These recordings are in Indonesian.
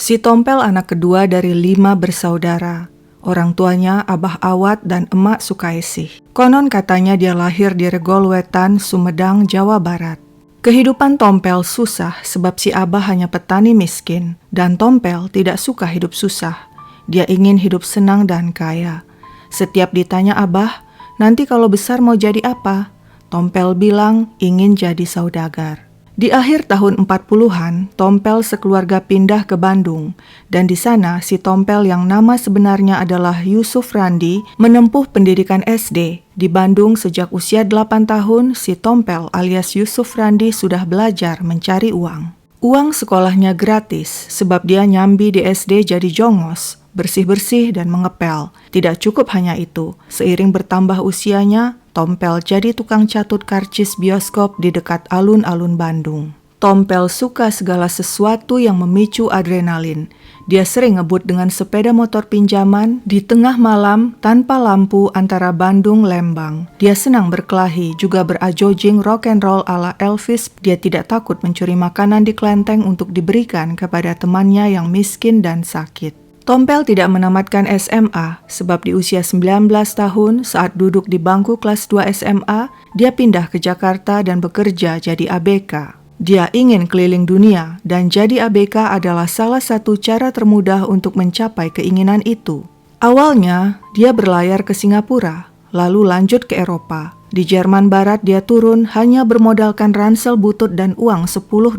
Si Tompel anak kedua dari 5 bersaudara. Orang tuanya Abah Awat dan Emak Sukaisih. Konon katanya dia lahir di Regol Wetan, Sumedang, Jawa Barat. Kehidupan Tompel susah sebab si Abah hanya petani miskin. Dan Tompel tidak suka hidup susah. Dia ingin hidup senang dan kaya. Setiap ditanya Abah, nanti kalau besar mau jadi apa? Tompel bilang ingin jadi saudagar. Di akhir tahun 40-an, Tompel sekeluarga pindah ke Bandung. Dan di sana, si Tompel yang nama sebenarnya adalah Yusuf Randi menempuh pendidikan SD. Di Bandung sejak usia 8 tahun, si Tompel alias Yusuf Randi sudah belajar mencari uang. Uang sekolahnya gratis, sebab dia nyambi di SD jadi jongos, bersih-bersih dan mengepel. Tidak cukup hanya itu, seiring bertambah usianya, Tompel jadi tukang catut karcis bioskop di dekat alun-alun Bandung. Tompel suka segala sesuatu yang memicu adrenalin. Dia sering ngebut dengan sepeda motor pinjaman di tengah malam tanpa lampu antara Bandung-Lembang. Dia senang berkelahi, juga berajojing rock and roll ala Elvis. Dia tidak takut mencuri makanan di kelenteng untuk diberikan kepada temannya yang miskin dan sakit. Tompel tidak menamatkan SMA, sebab di usia 19 tahun saat duduk di bangku kelas 2 SMA, dia pindah ke Jakarta dan bekerja jadi ABK. Dia ingin keliling dunia, dan jadi ABK adalah salah satu cara termudah untuk mencapai keinginan itu. Awalnya, dia berlayar ke Singapura, lalu lanjut ke Eropa. Di Jerman Barat dia turun hanya bermodalkan ransel butut dan uang $10.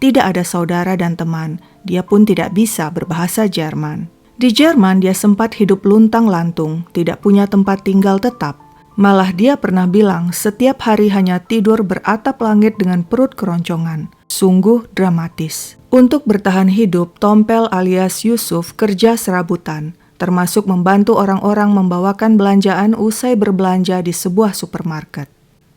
Tidak ada saudara dan teman, dia pun tidak bisa berbahasa Jerman. Di Jerman dia sempat hidup luntang-lantung, tidak punya tempat tinggal tetap. Malah dia pernah bilang setiap hari hanya tidur beratap langit dengan perut keroncongan. Sungguh dramatis. Untuk bertahan hidup, Tompel alias Yusuf kerja serabutan, termasuk membantu orang-orang membawakan belanjaan usai berbelanja di sebuah supermarket.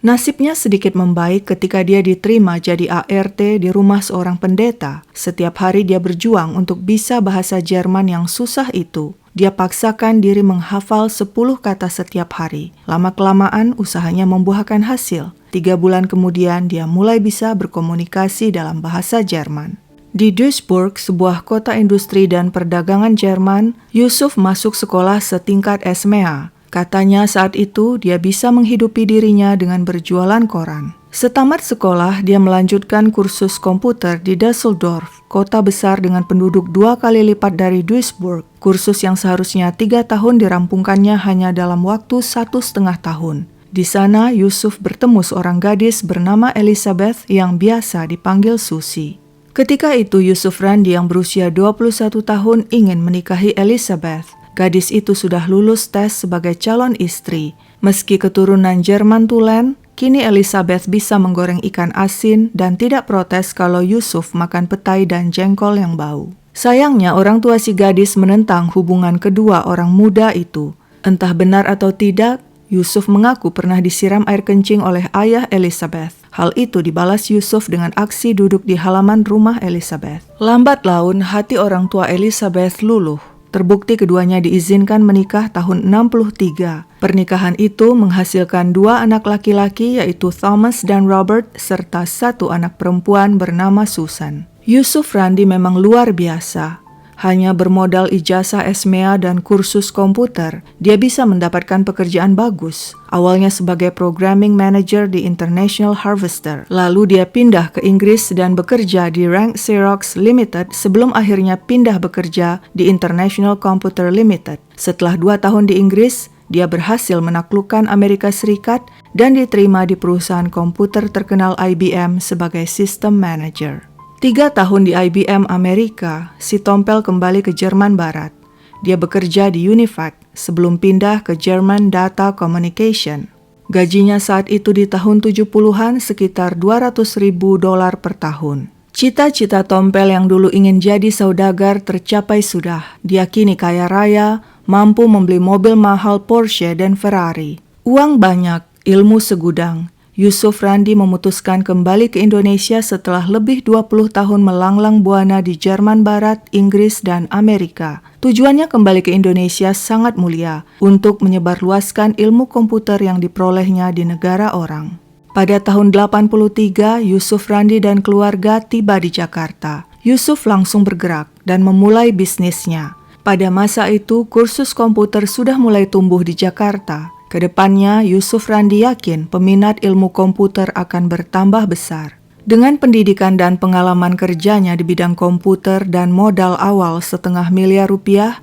Nasibnya sedikit membaik ketika dia diterima jadi ART di rumah seorang pendeta. Setiap hari dia berjuang untuk bisa bahasa Jerman yang susah itu. Dia paksakan diri menghafal 10 kata setiap hari. Lama-kelamaan usahanya membuahkan hasil. 3 bulan kemudian dia mulai bisa berkomunikasi dalam bahasa Jerman. Di Duisburg, sebuah kota industri dan perdagangan Jerman, Yusuf masuk sekolah setingkat SMA. Katanya saat itu dia bisa menghidupi dirinya dengan berjualan koran. Setamat sekolah, dia melanjutkan kursus komputer di Düsseldorf, kota besar dengan penduduk 2 kali lipat dari Duisburg. Kursus yang seharusnya 3 tahun dirampungkannya hanya dalam waktu 1,5 tahun. Di sana, Yusuf bertemu seorang gadis bernama Elizabeth yang biasa dipanggil Susi. Ketika itu, Yusuf Randi yang berusia 21 tahun ingin menikahi Elizabeth. Gadis itu sudah lulus tes sebagai calon istri. Meski keturunan Jerman tulen, kini Elizabeth bisa menggoreng ikan asin dan tidak protes kalau Yusuf makan petai dan jengkol yang bau. Sayangnya orang tua si gadis menentang hubungan kedua orang muda itu. Entah benar atau tidak, Yusuf mengaku pernah disiram air kencing oleh ayah Elizabeth. Hal itu dibalas Yusuf dengan aksi duduk di halaman rumah Elizabeth. Lambat laun hati orang tua Elizabeth luluh. Terbukti keduanya diizinkan menikah tahun 63. Pernikahan itu menghasilkan 2 anak laki-laki yaitu Thomas dan Robert serta 1 anak perempuan bernama Susan. Yusuf Randi memang luar biasa. Hanya bermodal ijazah SMA dan kursus komputer, dia bisa mendapatkan pekerjaan bagus. Awalnya sebagai programming manager di International Harvester. Lalu dia pindah ke Inggris dan bekerja di Rank Xerox Limited sebelum akhirnya pindah bekerja di International Computer Limited. Setelah 2 tahun di Inggris, dia berhasil menaklukkan Amerika Serikat dan diterima di perusahaan komputer terkenal IBM sebagai System Manager. 3 tahun di IBM Amerika, si Tompel kembali ke Jerman Barat. Dia bekerja di Univac sebelum pindah ke German Data Communication. Gajinya saat itu di tahun 70-an sekitar $200.000 per tahun. Cita-cita Tompel yang dulu ingin jadi saudagar tercapai sudah. Dia kini kaya raya, mampu membeli mobil mahal Porsche dan Ferrari. Uang banyak, ilmu segudang. Yusuf Randi memutuskan kembali ke Indonesia setelah lebih 20 tahun melanglang buana di Jerman Barat, Inggris, dan Amerika. Tujuannya kembali ke Indonesia sangat mulia untuk menyebarluaskan ilmu komputer yang diperolehnya di negara orang. Pada tahun 83, Yusuf Randi dan keluarga tiba di Jakarta. Yusuf langsung bergerak. dan memulai bisnisnya. Pada masa itu, kursus komputer sudah mulai tumbuh di Jakarta. Kedepannya, Yusuf Randi yakin peminat ilmu komputer akan bertambah besar. Dengan pendidikan dan pengalaman kerjanya di bidang komputer dan modal awal $500.000,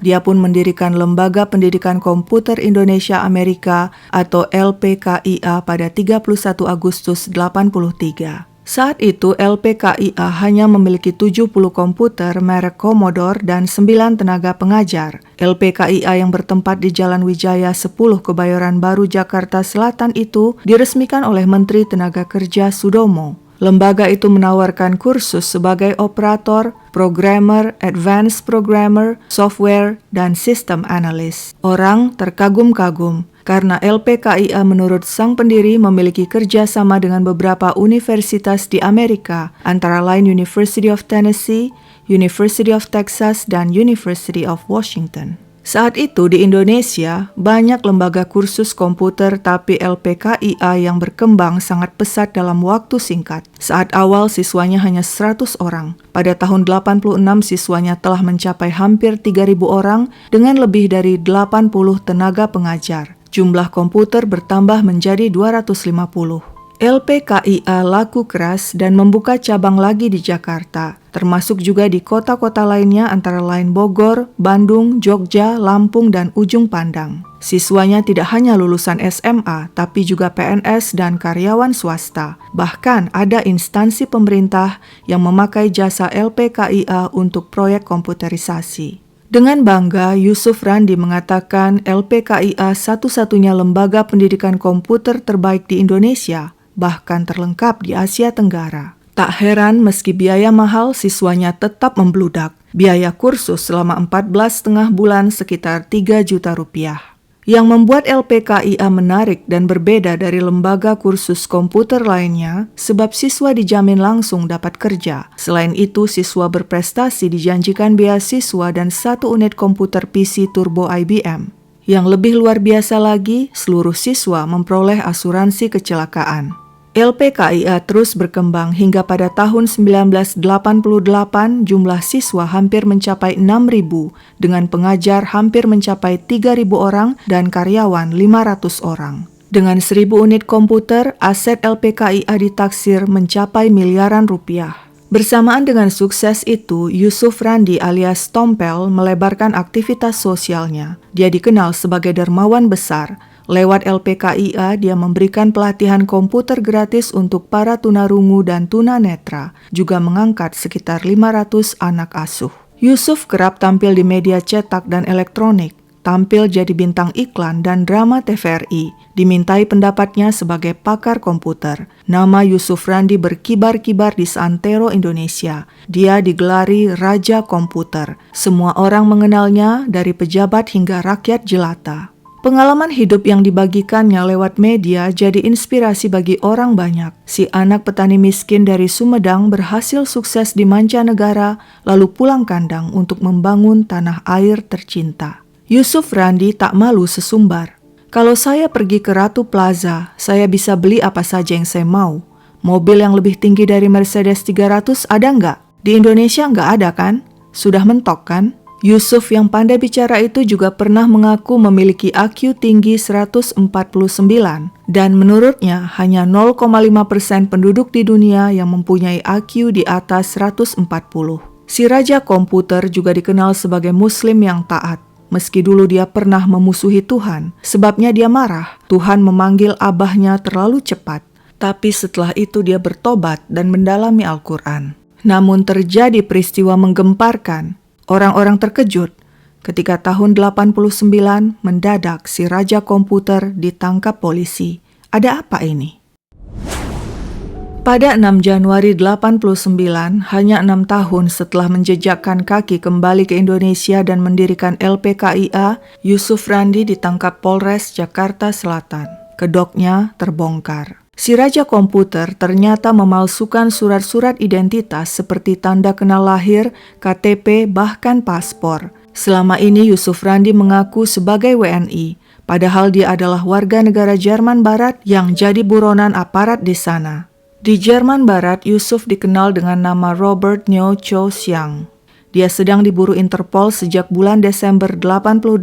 dia pun mendirikan Lembaga Pendidikan Komputer Indonesia Amerika atau LPKIA pada 31 Agustus 1983. Saat itu LPKIA hanya memiliki 70 komputer merek Commodore dan 9 tenaga pengajar. LPKIA yang bertempat di Jalan Wijaya 10 Kebayoran Baru, Jakarta Selatan itu diresmikan oleh Menteri Tenaga Kerja Sudomo. Lembaga itu menawarkan kursus sebagai operator, programmer, advanced programmer, software, dan system analyst. Orang terkagum-kagum karena LPKIA menurut sang pendiri memiliki kerjasama dengan beberapa universitas di Amerika, antara lain University of Tennessee, University of Texas, dan University of Washington. Saat itu di Indonesia, banyak lembaga kursus komputer tapi LPKIA yang berkembang sangat pesat dalam waktu singkat. Saat awal siswanya hanya 100 orang. Pada tahun 86 siswanya telah mencapai hampir 3.000 orang dengan lebih dari 80 tenaga pengajar. Jumlah komputer bertambah menjadi 250. LPKIA laku keras dan membuka cabang lagi di Jakarta, termasuk juga di kota-kota lainnya antara lain Bogor, Bandung, Jogja, Lampung, dan Ujung Pandang. Siswanya tidak hanya lulusan SMA, tapi juga PNS dan karyawan swasta. Bahkan ada instansi pemerintah yang memakai jasa LPKIA untuk proyek komputerisasi. Dengan bangga, Yusuf Randi mengatakan LPKIA satu-satunya lembaga pendidikan komputer terbaik di Indonesia, bahkan terlengkap di Asia Tenggara. Tak heran meski biaya mahal, siswanya tetap membludak. Biaya kursus selama 14,5 bulan sekitar 3 juta rupiah. Yang membuat LPKIA menarik dan berbeda dari lembaga kursus komputer lainnya, sebab siswa dijamin langsung dapat kerja. Selain itu, siswa berprestasi dijanjikan beasiswa dan 1 unit komputer PC turbo IBM. Yang lebih luar biasa lagi, seluruh siswa memperoleh asuransi kecelakaan. LPKIA terus berkembang hingga pada tahun 1988 jumlah siswa hampir mencapai 6.000 dengan pengajar hampir mencapai 3.000 orang dan karyawan 500 orang. Dengan 1.000 unit komputer, aset LPKIA ditaksir mencapai miliaran rupiah. Bersamaan dengan sukses itu, Yusuf Randi alias Tompel melebarkan aktivitas sosialnya. Dia dikenal sebagai dermawan besar. Lewat LPKIA, dia memberikan pelatihan komputer gratis untuk para tunarungu dan tunanetra, juga mengangkat sekitar 500 anak asuh. Yusuf kerap tampil di media cetak dan elektronik, tampil jadi bintang iklan dan drama TVRI, dimintai pendapatnya sebagai pakar komputer. Nama Yusuf Randi berkibar-kibar di seantero Indonesia. Dia digelari Raja Komputer. Semua orang mengenalnya dari pejabat hingga rakyat jelata. Pengalaman hidup yang dibagikannya lewat media jadi inspirasi bagi orang banyak. Si anak petani miskin dari Sumedang berhasil sukses di mancanegara, lalu pulang kandang untuk membangun tanah air tercinta. Yusuf Randi tak malu sesumbar. Kalau saya pergi ke Ratu Plaza, saya bisa beli apa saja yang saya mau. Mobil yang lebih tinggi dari Mercedes 300 ada nggak? Di Indonesia nggak ada kan? Sudah mentok kan? Yusuf yang pandai bicara itu juga pernah mengaku memiliki IQ tinggi 149 dan menurutnya hanya 0,5% penduduk di dunia yang mempunyai IQ di atas 140. Si Raja Komputer juga dikenal sebagai Muslim yang taat. Meski dulu dia pernah memusuhi Tuhan, sebabnya dia marah. Tuhan memanggil abahnya terlalu cepat. Tapi setelah itu dia bertobat dan mendalami Al-Quran. Namun terjadi peristiwa menggemparkan. Orang-orang terkejut ketika tahun 89 mendadak si Raja Komputer ditangkap polisi. Ada apa ini? Pada 6 Januari 89, hanya 6 tahun setelah menjejakkan kaki kembali ke Indonesia dan mendirikan LPKIA, Yusuf Randi ditangkap Polres Jakarta Selatan. Kedoknya terbongkar. Si Raja Komputer ternyata memalsukan surat-surat identitas seperti tanda kenal lahir, KTP, bahkan paspor. Selama ini Yusuf Randi mengaku sebagai WNI, padahal dia adalah warga negara Jerman Barat yang jadi buronan aparat di sana. Di Jerman Barat, Yusuf dikenal dengan nama Robert Nyo Cho Siang. Dia sedang diburu Interpol sejak bulan Desember 88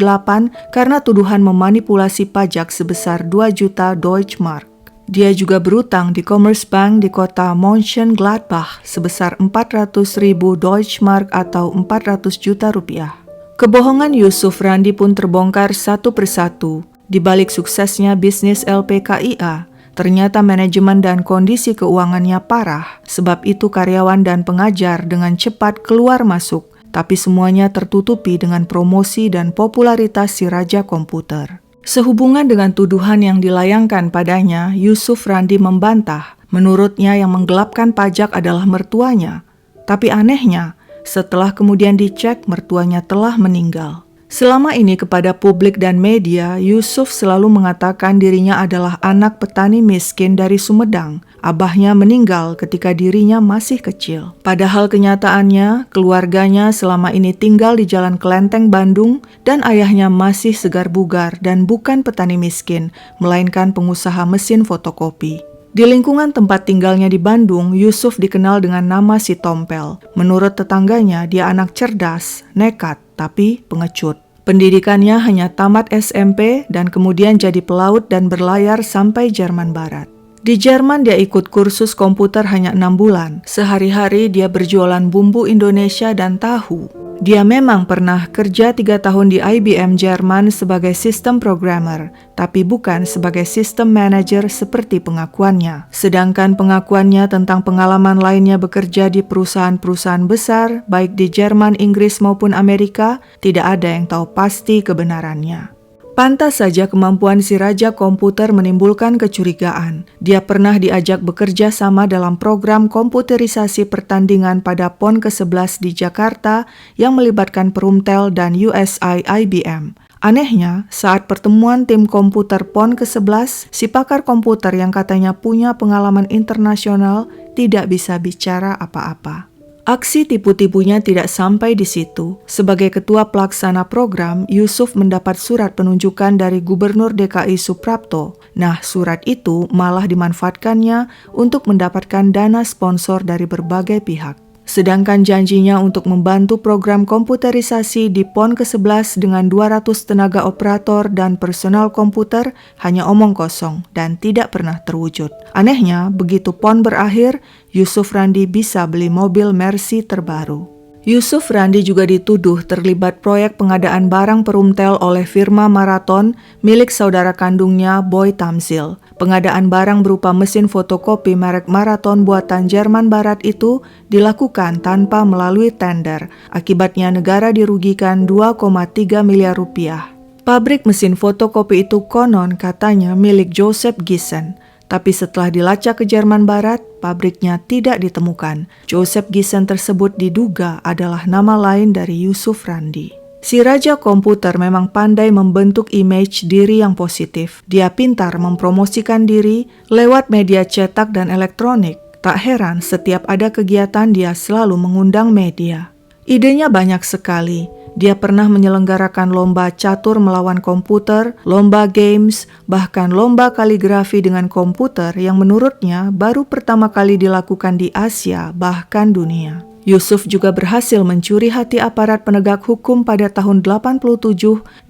karena tuduhan memanipulasi pajak sebesar 2 juta Deutschmark. Dia juga berutang di Commerzbank di kota Mönchengladbach sebesar 400.000 Deutschmark atau 400 juta rupiah. Kebohongan Yusuf Randi pun terbongkar satu persatu. Di balik suksesnya bisnis LPKIA, ternyata manajemen dan kondisi keuangannya parah, sebab itu karyawan dan pengajar dengan cepat keluar masuk, tapi semuanya tertutupi dengan promosi dan popularitas si raja komputer. Sehubungan dengan tuduhan yang dilayangkan padanya, Yusuf Randi membantah. Menurutnya yang menggelapkan pajak adalah mertuanya. Tapi anehnya, setelah kemudian dicek, mertuanya telah meninggal. Selama ini kepada publik dan media, Yusuf selalu mengatakan dirinya adalah anak petani miskin dari Sumedang. Abahnya meninggal ketika dirinya masih kecil. Padahal kenyataannya, keluarganya selama ini tinggal di Jalan Kelenteng, Bandung, dan ayahnya masih segar bugar dan bukan petani miskin, melainkan pengusaha mesin fotokopi. Di lingkungan tempat tinggalnya di Bandung, Yusuf dikenal dengan nama si Tompel. Menurut tetangganya, dia anak cerdas, nekat, tapi pengecut. Pendidikannya hanya tamat SMP dan kemudian jadi pelaut dan berlayar sampai Jerman Barat. Di Jerman dia ikut kursus komputer hanya 6 bulan. Sehari-hari dia berjualan bumbu Indonesia dan tahu. Dia memang pernah kerja 3 tahun di IBM Jerman sebagai sistem programmer, tapi bukan sebagai sistem manager seperti pengakuannya. Sedangkan pengakuannya tentang pengalaman lainnya bekerja di perusahaan-perusahaan besar, baik di Jerman, Inggris maupun Amerika, tidak ada yang tahu pasti kebenarannya. Pantas saja kemampuan si raja komputer menimbulkan kecurigaan. Dia pernah diajak bekerja sama dalam program komputerisasi pertandingan pada PON ke-11 di Jakarta yang melibatkan Perumtel dan USI IBM. Anehnya, saat pertemuan tim komputer PON ke-11, si pakar komputer yang katanya punya pengalaman internasional tidak bisa bicara apa-apa. Aksi tipu-tipunya tidak sampai di situ. Sebagai ketua pelaksana program, Yusuf mendapat surat penunjukan dari Gubernur DKI Suprapto. Nah, surat itu malah dimanfaatkannya untuk mendapatkan dana sponsor dari berbagai pihak. Sedangkan janjinya untuk membantu program komputerisasi di PON ke-11 dengan 200 tenaga operator dan personal komputer hanya omong kosong dan tidak pernah terwujud. Anehnya, begitu PON berakhir, Yusuf Randi bisa beli mobil Mercy terbaru. Yusuf Randi juga dituduh terlibat proyek pengadaan barang Perumtel oleh firma Marathon milik saudara kandungnya Boy Tamzil. Pengadaan barang berupa mesin fotokopi merek Marathon buatan Jerman Barat itu dilakukan tanpa melalui tender. Akibatnya negara dirugikan 2,3 miliar rupiah. Pabrik mesin fotokopi itu konon katanya milik Joseph Gissen. Tapi setelah dilacak ke Jerman Barat, pabriknya tidak ditemukan. Joseph Gissen tersebut diduga adalah nama lain dari Yusuf Randi. Si raja komputer memang pandai membentuk image diri yang positif. Dia pintar mempromosikan diri lewat media cetak dan elektronik. Tak heran setiap ada kegiatan dia selalu mengundang media. Idenya banyak sekali. Dia pernah menyelenggarakan lomba catur melawan komputer, lomba games, bahkan lomba kaligrafi dengan komputer yang menurutnya baru pertama kali dilakukan di Asia, bahkan dunia. Yusuf juga berhasil mencuri hati aparat penegak hukum pada tahun 87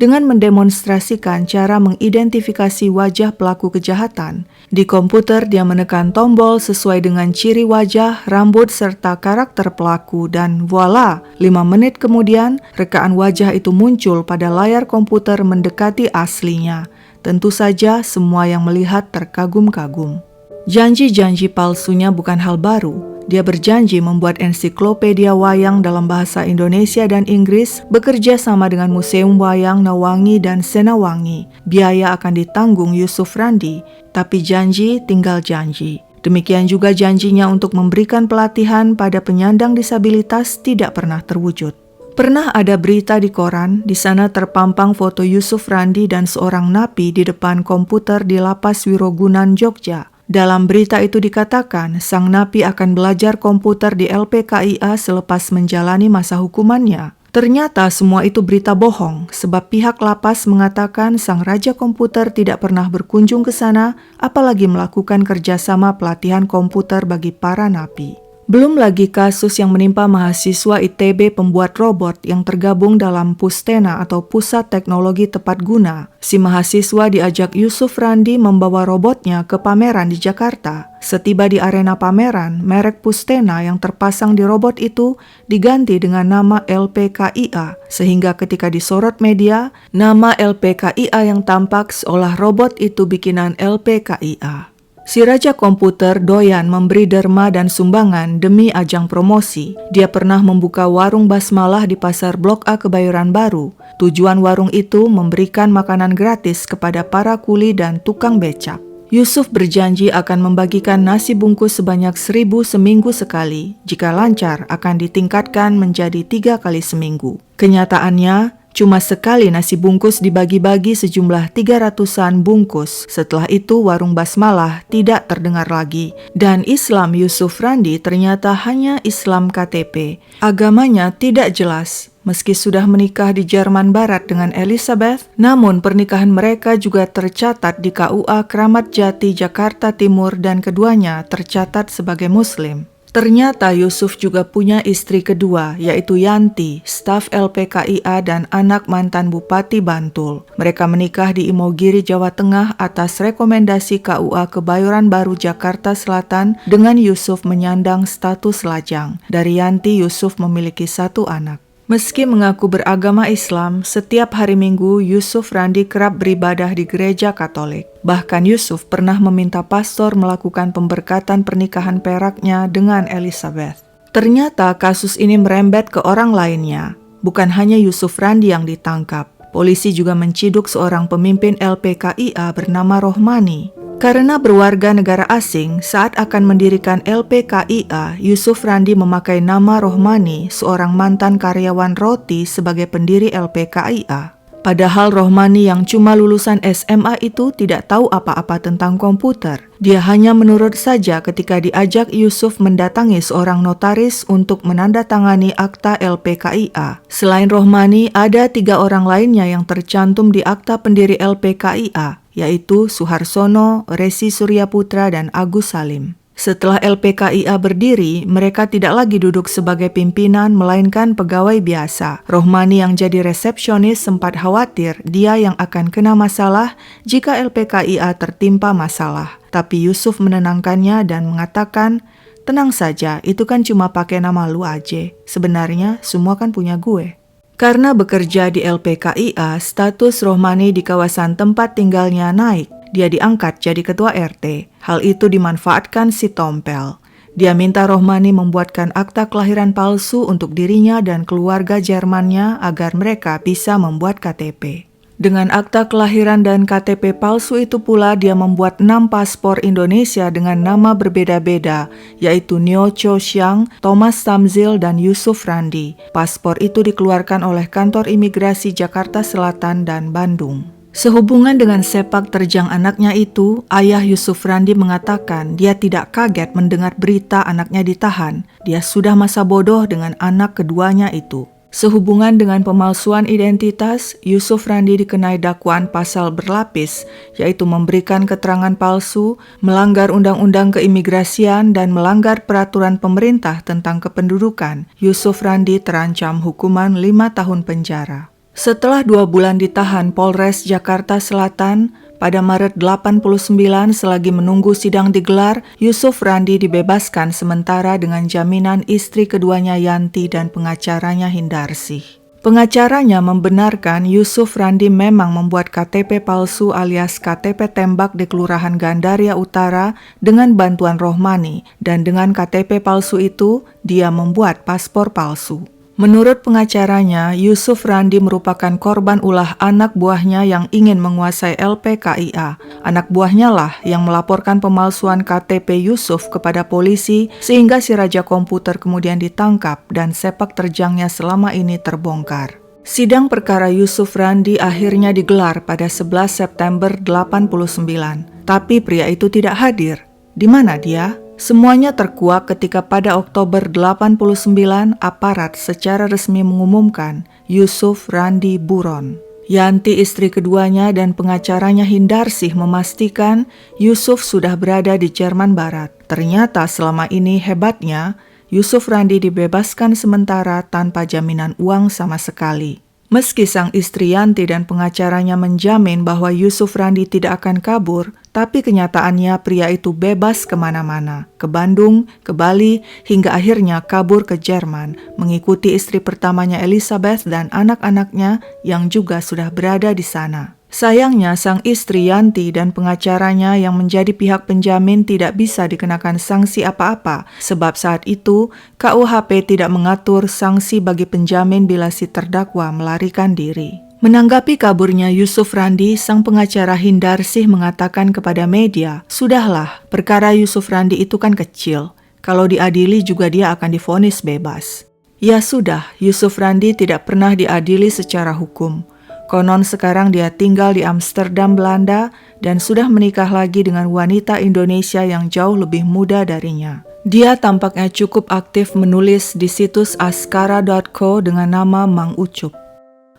dengan mendemonstrasikan cara mengidentifikasi wajah pelaku kejahatan. Di komputer dia menekan tombol sesuai dengan ciri wajah, rambut, serta karakter pelaku dan voila, 5 menit kemudian rekaan wajah itu muncul pada layar komputer mendekati aslinya. Tentu saja semua yang melihat terkagum-kagum. Janji-janji palsunya bukan hal baru. Dia berjanji membuat ensiklopedia wayang dalam bahasa Indonesia dan Inggris, bekerja sama dengan Museum Wayang Nawangi dan Senawangi. Biaya akan ditanggung Yusuf Randi, tapi janji tinggal janji. Demikian juga janjinya untuk memberikan pelatihan pada penyandang disabilitas tidak pernah terwujud. Pernah ada berita di koran, di sana terpampang foto Yusuf Randi dan seorang napi di depan komputer di Lapas Wirogunan, Jogja. Dalam berita itu dikatakan, sang napi akan belajar komputer di LPKIA selepas menjalani masa hukumannya. Ternyata semua itu berita bohong, sebab pihak lapas mengatakan sang raja komputer tidak pernah berkunjung ke sana, apalagi melakukan kerjasama pelatihan komputer bagi para napi. Belum lagi kasus yang menimpa mahasiswa ITB pembuat robot yang tergabung dalam Pustena atau Pusat Teknologi Tepat Guna. Si mahasiswa diajak Yusuf Randi membawa robotnya ke pameran di Jakarta. Setiba di arena pameran, merek Pustena yang terpasang di robot itu diganti dengan nama LPKIA, sehingga ketika disorot media, nama LPKIA yang tampak seolah robot itu bikinan LPKIA. Si raja komputer doyan memberi derma dan sumbangan demi ajang promosi. Dia pernah membuka warung basmalah di pasar Blok A Kebayoran Baru. Tujuan warung itu memberikan makanan gratis kepada para kuli dan tukang becak. Yusuf berjanji akan membagikan nasi bungkus sebanyak 1.000 seminggu sekali. Jika lancar akan ditingkatkan menjadi 3 kali seminggu. Kenyataannya, cuma sekali nasi bungkus dibagi-bagi sejumlah 300-an bungkus. Setelah itu warung basmalah tidak terdengar lagi. Dan Islam Yusuf Randi ternyata hanya Islam KTP. Agamanya tidak jelas. Meski sudah menikah di Jerman Barat dengan Elizabeth, namun pernikahan mereka juga tercatat di KUA Kramat Jati, Jakarta Timur dan keduanya tercatat sebagai Muslim. Ternyata Yusuf juga punya istri kedua, yaitu Yanti, staf LPKIA dan anak mantan Bupati Bantul. Mereka menikah di Imogiri, Jawa Tengah atas rekomendasi KUA Kebayoran Baru, Jakarta Selatan dengan Yusuf menyandang status lajang. Dari Yanti, Yusuf memiliki 1 anak. Meski mengaku beragama Islam, setiap hari Minggu Yusuf Randi kerap beribadah di gereja Katolik. Bahkan Yusuf pernah meminta pastor melakukan pemberkatan pernikahan peraknya dengan Elizabeth. Ternyata kasus ini merembet ke orang lainnya. Bukan hanya Yusuf Randi yang ditangkap. Polisi juga menciduk seorang pemimpin LPKIA bernama Rohmani. Karena berwarga negara asing, saat akan mendirikan LPKIA, Yusuf Randi memakai nama Rohmani, seorang mantan karyawan roti sebagai pendiri LPKIA. Padahal Rohmani yang cuma lulusan SMA itu tidak tahu apa-apa tentang komputer. Dia hanya menurut saja ketika diajak Yusuf mendatangi seorang notaris untuk menandatangani akta LPKIA. Selain Rohmani, ada 3 orang lainnya yang tercantum di akta pendiri LPKIA, yaitu Suharsono, Resi Suryaputra, dan Agus Salim. Setelah LPKIA berdiri, mereka tidak lagi duduk sebagai pimpinan, melainkan pegawai biasa. Rohmani yang jadi resepsionis sempat khawatir dia yang akan kena masalah jika LPKIA tertimpa masalah. Tapi Yusuf menenangkannya dan mengatakan, "Tenang saja, itu kan cuma pakai nama lu aja. Sebenarnya semua kan punya gue." Karena bekerja di LPKIA, status Rohmani di kawasan tempat tinggalnya naik. Dia diangkat jadi ketua RT. Hal itu dimanfaatkan si Tompel. Dia minta Rohmani membuatkan akta kelahiran palsu untuk dirinya dan keluarga Jermannya agar mereka bisa membuat KTP. Dengan akta kelahiran dan KTP palsu itu pula dia membuat 6 paspor Indonesia dengan nama berbeda-beda, yaitu Nio Cho Siang, Thomas Tamzil, dan Yusuf Randi. Paspor itu dikeluarkan oleh kantor imigrasi Jakarta Selatan dan Bandung. Sehubungan dengan sepak terjang anaknya itu, ayah Yusuf Randi mengatakan dia tidak kaget mendengar berita anaknya ditahan. Dia sudah masa bodoh dengan anak keduanya itu. Sehubungan dengan pemalsuan identitas, Yusuf Randi dikenai dakwaan pasal berlapis, yaitu memberikan keterangan palsu, melanggar undang-undang keimigrasian, dan melanggar peraturan pemerintah tentang kependudukan. Yusuf Randi terancam hukuman 5 tahun penjara. Setelah 2 bulan ditahan Polres Jakarta Selatan, pada Maret 89 selagi menunggu sidang digelar, Yusuf Randi dibebaskan sementara dengan jaminan istri keduanya Yanti dan pengacaranya Hindarsih. Pengacaranya membenarkan Yusuf Randi memang membuat KTP palsu alias KTP tembak di Kelurahan Gandaria Utara dengan bantuan Rohmani, dan dengan KTP palsu itu dia membuat paspor palsu. Menurut pengacaranya, Yusuf Randi merupakan korban ulah anak buahnya yang ingin menguasai LPKIA. Anak buahnya lah yang melaporkan pemalsuan KTP Yusuf kepada polisi sehingga si raja komputer kemudian ditangkap dan sepak terjangnya selama ini terbongkar. Sidang perkara Yusuf Randi akhirnya digelar pada 11 September 89. Tapi pria itu tidak hadir. Di mana dia? Semuanya terkuak ketika pada Oktober 89 aparat secara resmi mengumumkan Yusuf Randi buron. Yanti istri keduanya dan pengacaranya Hindarsih memastikan Yusuf sudah berada di Jerman Barat. Ternyata selama ini hebatnya Yusuf Randi dibebaskan sementara tanpa jaminan uang sama sekali. Meski sang istri Yanti dan pengacaranya menjamin bahwa Yusuf Randi tidak akan kabur, tapi kenyataannya pria itu bebas kemana-mana, ke Bandung, ke Bali, hingga akhirnya kabur ke Jerman, mengikuti istri pertamanya Elizabeth dan anak-anaknya yang juga sudah berada di sana. Sayangnya sang istri Yanti dan pengacaranya yang menjadi pihak penjamin tidak bisa dikenakan sanksi apa-apa, sebab saat itu KUHP tidak mengatur sanksi bagi penjamin bila si terdakwa melarikan diri. Menanggapi kaburnya Yusuf Randi, sang pengacara Hindarsih mengatakan kepada media, "Sudahlah, perkara Yusuf Randi itu kan kecil. Kalau diadili juga dia akan divonis bebas." Ya sudah, Yusuf Randi tidak pernah diadili secara hukum. Konon sekarang dia tinggal di Amsterdam, Belanda, dan sudah menikah lagi dengan wanita Indonesia yang jauh lebih muda darinya. Dia tampaknya cukup aktif menulis di situs askara.co dengan nama Mang Ucup.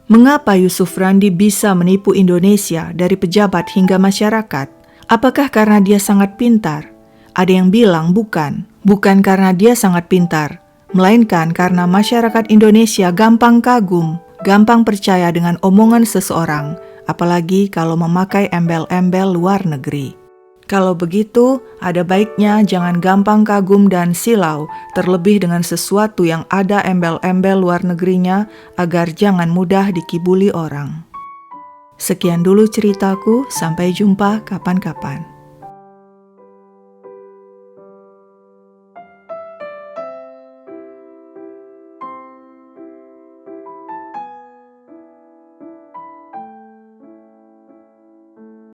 Mengapa Yusuf Randi bisa menipu Indonesia dari pejabat hingga masyarakat? Apakah karena dia sangat pintar? Ada yang bilang bukan karena dia sangat pintar, melainkan karena masyarakat Indonesia gampang kagum, gampang percaya dengan omongan seseorang, apalagi kalau memakai embel-embel luar negeri. Kalau begitu, ada baiknya jangan gampang kagum dan silau, terlebih dengan sesuatu yang ada embel-embel luar negerinya, agar jangan mudah dikibuli orang. Sekian dulu ceritaku, sampai jumpa kapan-kapan.